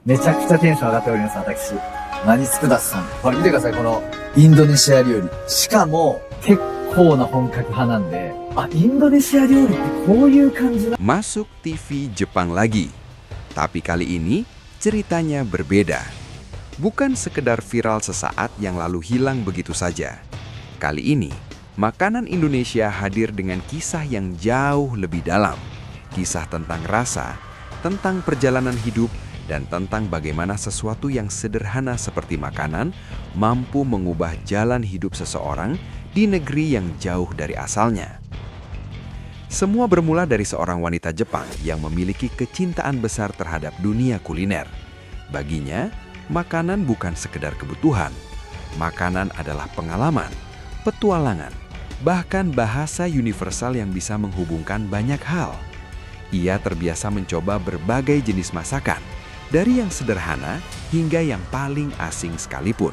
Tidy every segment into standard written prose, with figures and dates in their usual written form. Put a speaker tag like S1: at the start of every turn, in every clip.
S1: めちゃくちゃテンション上がっております、私。マニスクダスさん。これ見てください、このインドネシア料理。しかも、結構な本格派なんで、あ、インドネシア料理ってこういう感じな。
S2: Masuk TV Jepang lagi. Tapi kali ini ceritanya berbeda. Bukan sekedar viral sesaat yang lalu hilang begitu saja. Kali ini, makanan Indonesia hadir dengan kisah yang jauh lebih dalam. Kisah tentang rasa, tentang perjalanan hidup, dan tentang bagaimana sesuatu yang sederhana seperti makanan mampu mengubah jalan hidup seseorang di negeri yang jauh dari asalnya. Semua bermula dari seorang wanita Jepang yang memiliki kecintaan besar terhadap dunia kuliner. Baginya, makanan bukan sekedar kebutuhan. Makanan adalah pengalaman, petualangan, bahkan bahasa universal yang bisa menghubungkan banyak hal. Ia terbiasa mencoba berbagai jenis masakan, dari yang sederhana hingga yang paling asing sekalipun.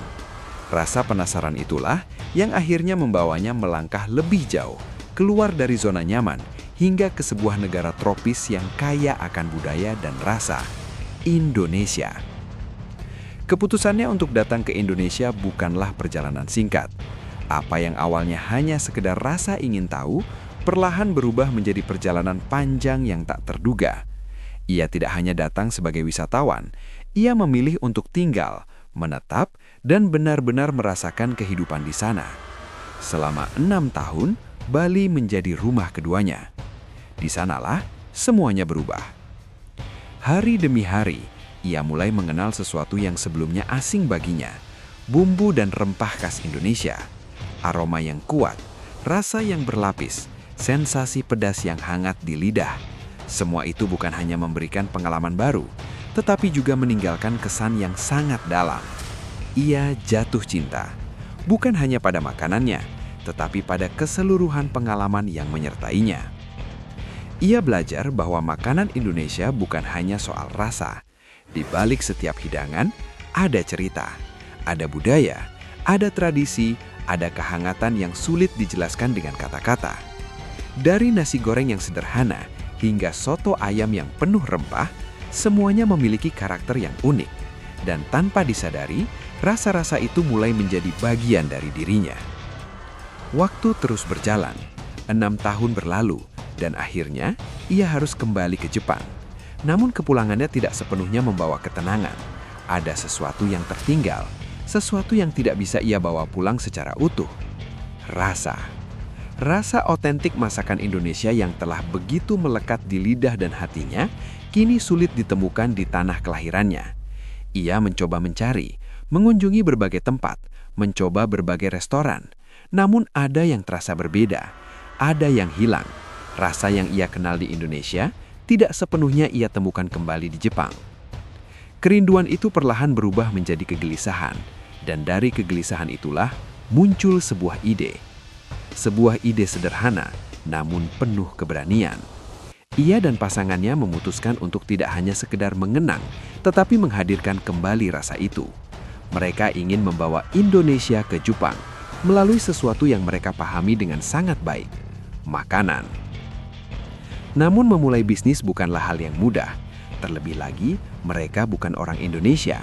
S2: Rasa penasaran itulah yang akhirnya membawanya melangkah lebih jauh, keluar dari zona nyaman, hingga ke sebuah negara tropis yang kaya akan budaya dan rasa, Indonesia. Keputusannya untuk datang ke Indonesia bukanlah perjalanan singkat. Apa yang awalnya hanya sekedar rasa ingin tahu, perlahan berubah menjadi perjalanan panjang yang tak terduga. Ia tidak hanya datang sebagai wisatawan, ia memilih untuk tinggal, menetap, dan benar-benar merasakan kehidupan di sana. Selama 6 tahun, Bali menjadi rumah keduanya. Di sanalah semuanya berubah. Hari demi hari, ia mulai mengenal sesuatu yang sebelumnya asing baginya, bumbu dan rempah khas Indonesia, aroma yang kuat, rasa yang berlapis, sensasi pedas yang hangat di lidah. Semua itu bukan hanya memberikan pengalaman baru, tetapi juga meninggalkan kesan yang sangat dalam. Ia jatuh cinta, bukan hanya pada makanannya, tetapi pada keseluruhan pengalaman yang menyertainya. Ia belajar bahwa makanan Indonesia bukan hanya soal rasa. Di balik setiap hidangan, ada cerita, ada budaya, ada tradisi, ada kehangatan yang sulit dijelaskan dengan kata-kata. Dari nasi goreng yang sederhana hingga soto ayam yang penuh rempah, semuanya memiliki karakter yang unik. Dan tanpa disadari, rasa-rasa itu mulai menjadi bagian dari dirinya. Waktu terus berjalan, 6 tahun berlalu, dan akhirnya ia harus kembali ke Jepang. Namun kepulangannya tidak sepenuhnya membawa ketenangan. Ada sesuatu yang tertinggal, sesuatu yang tidak bisa ia bawa pulang secara utuh. Rasa. Rasa otentik masakan Indonesia yang telah begitu melekat di lidah dan hatinya, kini sulit ditemukan di tanah kelahirannya. Ia mencoba mencari, mengunjungi berbagai tempat, mencoba berbagai restoran. Namun ada yang terasa berbeda, ada yang hilang. Rasa yang ia kenal di Indonesia tidak sepenuhnya ia temukan kembali di Jepang. Kerinduan itu perlahan berubah menjadi kegelisahan, dan dari kegelisahan itulah muncul sebuah ide. Sebuah ide sederhana, namun penuh keberanian. Ia dan pasangannya memutuskan untuk tidak hanya sekedar mengenang, tetapi menghadirkan kembali rasa itu. Mereka ingin membawa Indonesia ke Jepang melalui sesuatu yang mereka pahami dengan sangat baik, makanan. Namun memulai bisnis bukanlah hal yang mudah. Terlebih lagi, mereka bukan orang Indonesia.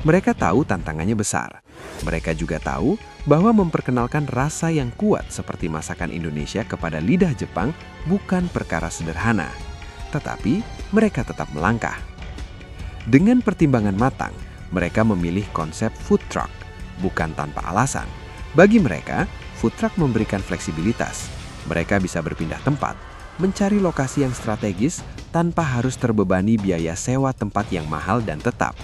S2: Mereka tahu tantangannya besar. Mereka juga tahu bahwa memperkenalkan rasa yang kuat seperti masakan Indonesia kepada lidah Jepang bukan perkara sederhana. Tetapi mereka tetap melangkah. Dengan pertimbangan matang, mereka memilih konsep food truck, bukan tanpa alasan. Bagi mereka, food truck memberikan fleksibilitas. Mereka bisa berpindah tempat, mencari lokasi yang strategis tanpa harus terbebani biaya sewa tempat yang mahal dan tetap.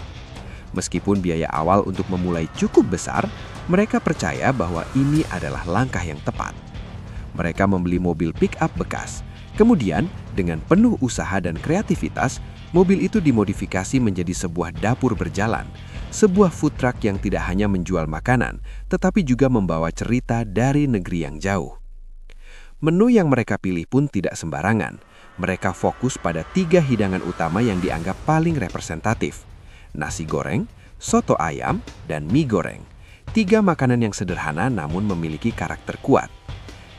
S2: Meskipun biaya awal untuk memulai cukup besar, mereka percaya bahwa ini adalah langkah yang tepat. Mereka membeli mobil pick-up bekas. Kemudian, dengan penuh usaha dan kreativitas, mobil itu dimodifikasi menjadi sebuah dapur berjalan, sebuah food truck yang tidak hanya menjual makanan, tetapi juga membawa cerita dari negeri yang jauh. Menu yang mereka pilih pun tidak sembarangan. Mereka fokus pada 3 hidangan utama yang dianggap paling representatif: nasi goreng, soto ayam, dan mie goreng. 3 makanan yang sederhana namun memiliki karakter kuat.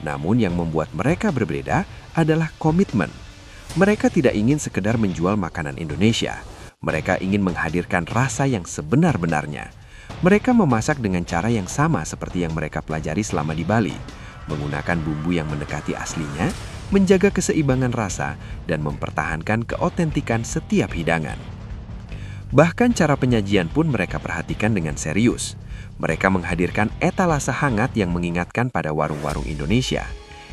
S2: Namun yang membuat mereka berbeda adalah komitmen. Mereka tidak ingin sekedar menjual makanan Indonesia. Mereka ingin menghadirkan rasa yang sebenar-benarnya. Mereka memasak dengan cara yang sama seperti yang mereka pelajari selama di Bali, menggunakan bumbu yang mendekati aslinya, menjaga keseimbangan rasa, dan mempertahankan keotentikan setiap hidangan. Bahkan cara penyajian pun mereka perhatikan dengan serius. Mereka menghadirkan etalase hangat yang mengingatkan pada warung-warung Indonesia.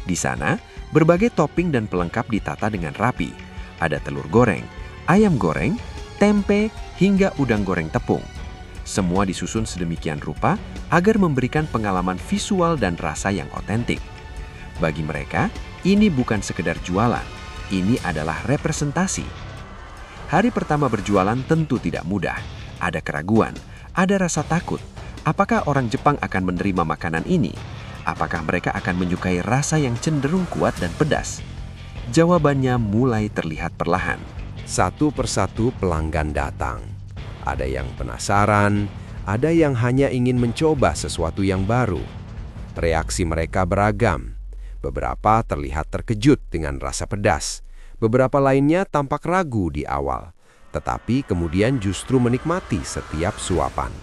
S2: Di sana, berbagai topping dan pelengkap ditata dengan rapi. Ada telur goreng, ayam goreng, tempe, hingga udang goreng tepung. Semua disusun sedemikian rupa agar memberikan pengalaman visual dan rasa yang otentik. Bagi mereka, ini bukan sekedar jualan, ini adalah representasi. Hari pertama berjualan tentu tidak mudah. Ada keraguan, ada rasa takut. Apakah orang Jepang akan menerima makanan ini? Apakah mereka akan menyukai rasa yang cenderung kuat dan pedas? Jawabannya mulai terlihat perlahan.
S3: Satu persatu pelanggan datang. Ada yang penasaran, ada yang hanya ingin mencoba sesuatu yang baru. Reaksi mereka beragam. Beberapa terlihat terkejut dengan rasa pedas. Beberapa lainnya tampak ragu di awal, tetapi kemudian justru menikmati setiap suapan.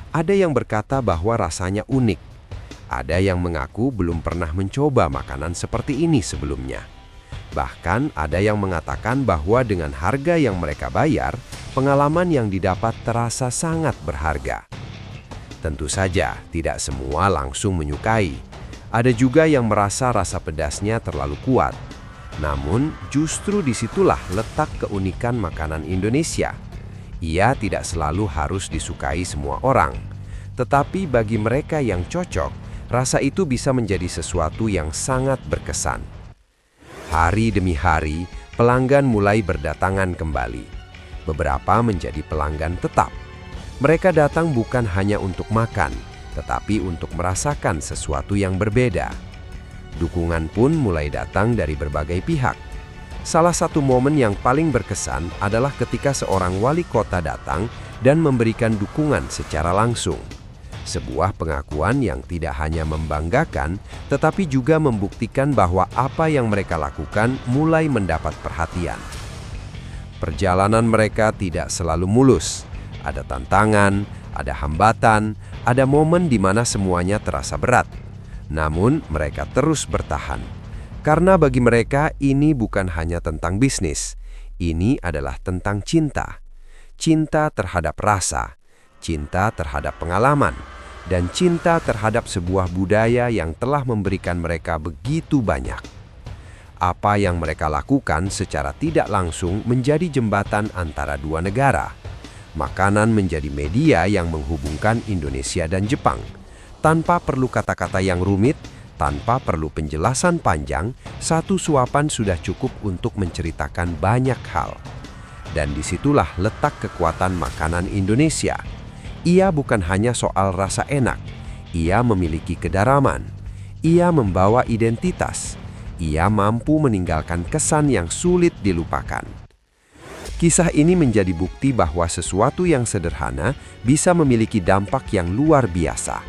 S3: Ada yang berkata bahwa rasanya unik. Ada yang mengaku belum pernah mencoba makanan seperti ini sebelumnya. Bahkan ada yang mengatakan bahwa dengan harga yang mereka bayar, pengalaman yang didapat terasa sangat berharga. Tentu saja, tidak semua langsung menyukai. Ada juga yang merasa rasa pedasnya terlalu kuat. Namun, justru disitulah letak keunikan makanan Indonesia. Ia tidak selalu harus disukai semua orang. Tetapi bagi mereka yang cocok, rasa itu bisa menjadi sesuatu yang sangat berkesan. Hari demi hari, pelanggan mulai berdatangan kembali. Beberapa menjadi pelanggan tetap. Mereka datang bukan hanya untuk makan, tetapi untuk merasakan sesuatu yang berbeda. Dukungan pun mulai datang dari berbagai pihak. Salah satu momen yang paling berkesan adalah ketika seorang wali kota datang dan memberikan dukungan secara langsung. Sebuah pengakuan yang tidak hanya membanggakan, tetapi juga membuktikan bahwa apa yang mereka lakukan mulai mendapat perhatian. Perjalanan mereka tidak selalu mulus. Ada tantangan, ada hambatan, ada momen di mana semuanya terasa berat. Namun, mereka terus bertahan. Karena bagi mereka, ini bukan hanya tentang bisnis. Ini adalah tentang cinta. Cinta terhadap rasa, cinta terhadap pengalaman, dan cinta terhadap sebuah budaya yang telah memberikan mereka begitu banyak. Apa yang mereka lakukan secara tidak langsung menjadi jembatan antara dua negara. Makanan menjadi media yang menghubungkan Indonesia dan Jepang. Tanpa perlu kata-kata yang rumit, tanpa perlu penjelasan panjang, satu suapan sudah cukup untuk menceritakan banyak hal. Dan disitulah letak kekuatan makanan Indonesia. Ia bukan hanya soal rasa enak, ia memiliki kedalaman. Ia membawa identitas. Ia mampu meninggalkan kesan yang sulit dilupakan. Kisah ini menjadi bukti bahwa sesuatu yang sederhana bisa memiliki dampak yang luar biasa.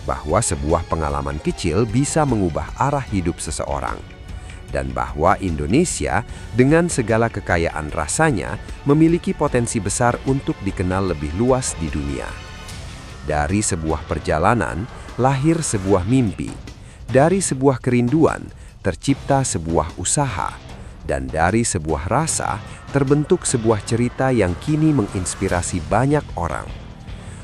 S3: Bahwa sebuah pengalaman kecil bisa mengubah arah hidup seseorang. Dan bahwa Indonesia dengan segala kekayaan rasanya memiliki potensi besar untuk dikenal lebih luas di dunia. Dari sebuah perjalanan, lahir sebuah mimpi. Dari sebuah kerinduan, tercipta sebuah usaha. Dan dari sebuah rasa, terbentuk sebuah cerita yang kini menginspirasi banyak orang.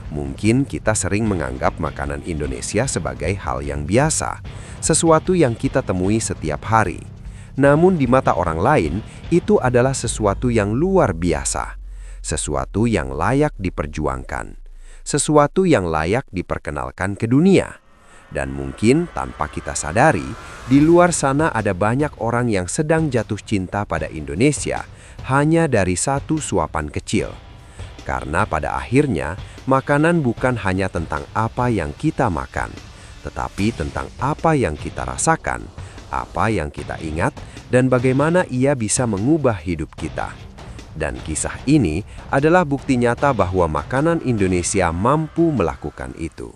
S3: Mungkin kita sering menganggap makanan Indonesia sebagai hal yang biasa, sesuatu yang kita temui setiap hari. Namun di mata orang lain, itu adalah sesuatu yang luar biasa, sesuatu yang layak diperjuangkan, sesuatu yang layak diperkenalkan ke dunia. Dan mungkin tanpa kita sadari, di luar sana ada banyak orang yang sedang jatuh cinta pada Indonesia hanya dari satu suapan kecil. Karena pada akhirnya, makanan bukan hanya tentang apa yang kita makan, tetapi tentang apa yang kita rasakan, apa yang kita ingat, dan bagaimana ia bisa mengubah hidup kita. Dan kisah ini adalah bukti nyata bahwa makanan Indonesia mampu melakukan itu.